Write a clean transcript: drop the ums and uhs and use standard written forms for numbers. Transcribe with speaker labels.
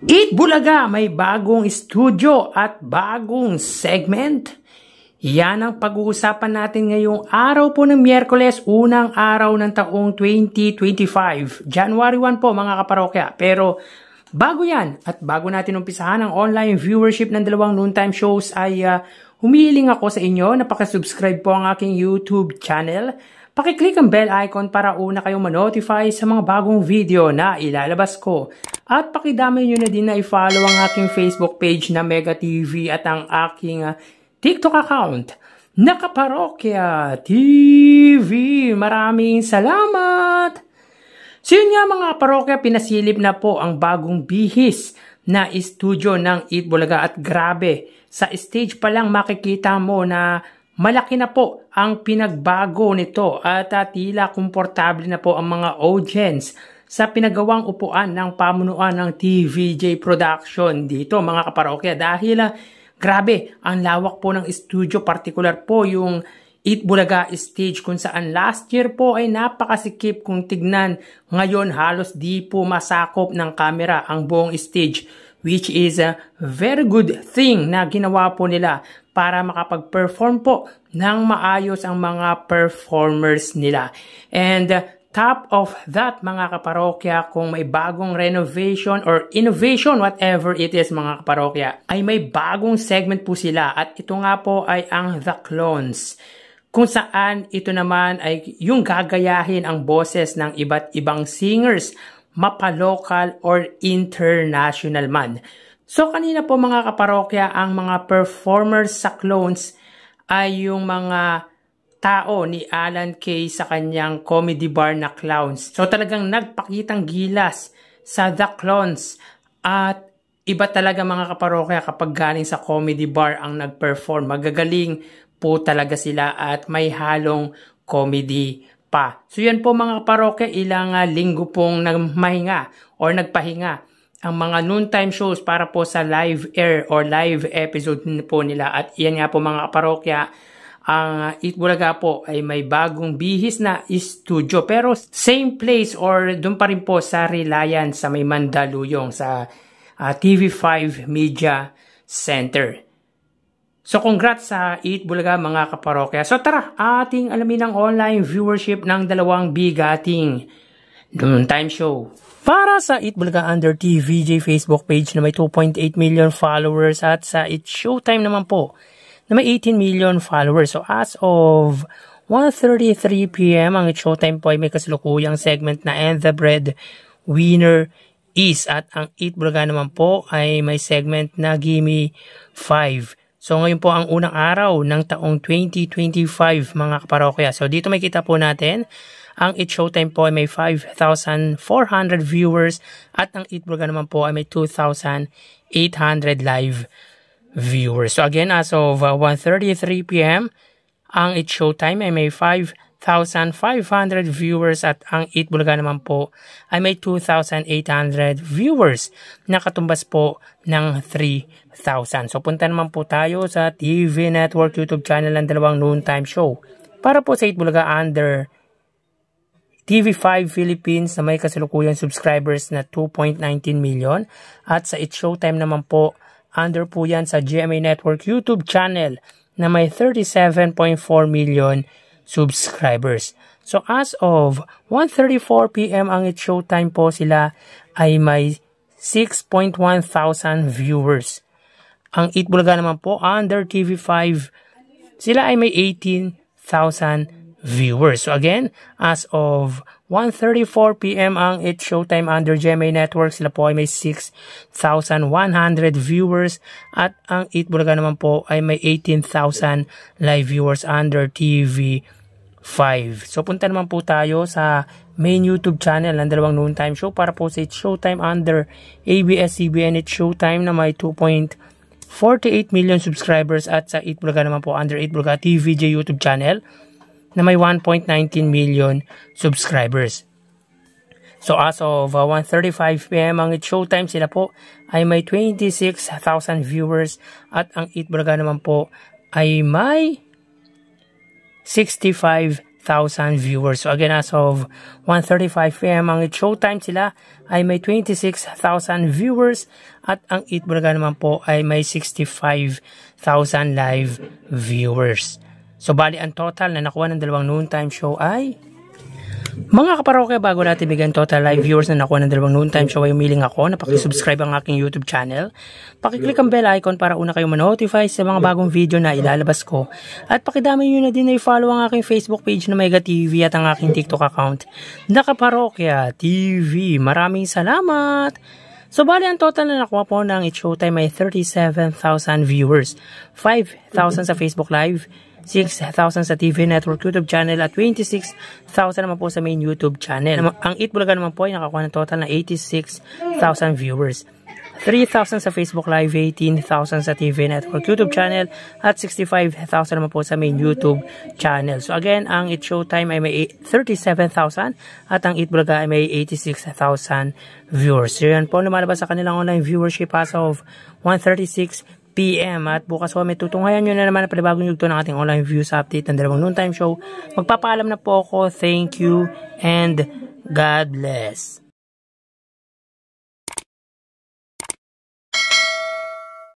Speaker 1: Eat Bulaga may bagong studio at bagong segment. Yan ang pag-uusapan natin ngayong araw po ng Miyerkules, unang araw ng taong 2025. January 1 po mga kaparokya. Pero bago yan at bago natin umpisahan ang online viewership ng dalawang noontime shows ay humihiling ako sa inyo na pakisubscribe po ang aking YouTube channel. Pakiclick ang bell icon para una kayong ma-notify sa mga bagong video na ilalabas ko. At pakidami nyo na din na i-follow ang aking Facebook page na Mega TV at ang aking TikTok account na Kaparokya TV. Maraming salamat! So yun nga mga parokya, pinasilip na po ang bagong bihis na studio ng Eat Bulaga at grabe, sa stage pa lang makikita mo na malaki na po ang pinagbago nito at tila komportable na po ang mga audience sa pinagawang upuan ng pamunuan ng TVJ Production dito mga kaparokya dahil grabe ang lawak po ng studio, particular po yung Eat Bulaga stage kung saan last year po ay napakasikip kung tignan, ngayon halos di po masakop ng camera ang buong stage, which is a very good thing na ginawa po nila para makapag-perform po ng maayos ang mga performers nila. And top of that mga kaparokya, kung may bagong renovation or innovation, whatever it is mga kaparokya, ay may bagong segment po sila at ito nga po ay ang The Clones. Kung saan ito naman ay yung gagayahin ang boses ng iba't ibang singers, mapa-local or international man. So kanina po mga kaparokya, ang mga performers sa Clones ay yung mga tao ni Alan Kay sa kanyang comedy bar na Clowns. So talagang nagpakitang gilas sa The Clones at iba talaga mga kaparokya kapag galing sa comedy bar ang nag-perform. Magagaling po talaga sila at may halong comedy pa. So yan po mga kaparokya, ilang linggo pong nagmahinga or nagpahinga ang mga noontime shows para po sa live air or live episode po nila. At yan nga po mga kaparokya, ang Eat Bulaga po ay may bagong bihis na studio. Pero same place or doon pa rin po sa Reliance sa may Mandaluyong sa TV5 Media Center. So congrats sa Eat Bulaga mga kaparokya. So tara, ating alamin ang online viewership ng dalawang bigating noontime show. Para sa Eat Bulaga under TVJ Facebook page na may 2.8 million followers at sa It's Showtime naman po na may 18 million followers. So as of 1:33 PM ang It's Showtime po ay may kasalukuyang segment na And the Bread Winner Is, at ang Eat Bulaga naman po ay may segment na Gimme 5. So ngayon po ang unang araw ng taong 2025 mga kaparokya. So dito may kita po natin ang It's Showtime po ay may 5,400 viewers at ang Eat Bulaga naman po ay may 2,800 live viewers. So again, as of 1:33 PM, ang It's Showtime ay may 5,500 viewers at ang Eat Bulaga naman po ay may 2,800 viewers na katumbas po ng 3,000. So punta naman po tayo sa TV Network YouTube channel ng dalawang noontime show. Para po sa Eat Bulaga under TV5 Philippines na may kasalukuyang subscribers na 2.19 million at sa It's Showtime naman po under po yan sa GMA Network YouTube channel na may 37.4 million subscribers. So as of 1:34 PM ang It's Showtime po, sila ay may 6.1 thousand viewers. Ang Eat Bulaga naman po under TV5, sila ay may 18,000 viewers. So again, as of 1:34 PM ang It's Showtime under GMA Network, sila po ay may 6,100 viewers at ang Eat Bulaga naman po ay may 18,000 live viewers under TV5. So punta naman po tayo sa main YouTube channel ng dalawang noontime show para po sa It's Showtime under ABS-CBN It's Showtime na may 2.48 million subscribers at sa Eat Bulaga naman po under Eat Bulaga TVJ YouTube channel na may 1.19 million subscribers. So as of 1:35 PM ang It's Showtime, sila po ay may 26,000 viewers at ang Eat Bulaga naman po ay may 65,000 viewers. So again, as of 1:35 PM, ang It's Showtime sila ay may 26,000 viewers at ang Eat Bulaga naman po ay may 65,000 live viewers. So bali ang total na nakuha ng dalawang noontime show ay mga kaparokya, bago natin bigyan total live viewers na nakuha ng dalawang noontime show ay umiling ako na pakisubscribe ang aking YouTube channel. Pakiclick ang bell icon para una kayong ma-notify sa mga bagong video na ilalabas ko. At pakidami nyo na din na i-follow ang aking Facebook page na Mega TV at ang aking TikTok account na Kaparokya TV. Maraming salamat! So bali ang total na nakuha po ng It's Showtime ay 37,000 viewers, 5,000 sa Facebook Live, 6,000 sa TV Network YouTube channel at 26,000 naman po sa main YouTube channel. Ang Eat Bulaga naman po ay nakakuha ng total na 86,000 viewers. 3,000 sa Facebook Live, 18,000 sa TV Network YouTube channel at 65,000 naman po sa main YouTube channel. So again, ang It's Showtime ay may 37,000 at ang Eat Bulaga ay may 86,000 viewers. So yan po lumalabas sa kanilang online viewership as of 1:36 PM at bukas po may tutunghayan nyo na naman na panibagong yugto ng ating online views update ng dalawang noontime show. Magpapaalam na po ako. Thank you and God bless.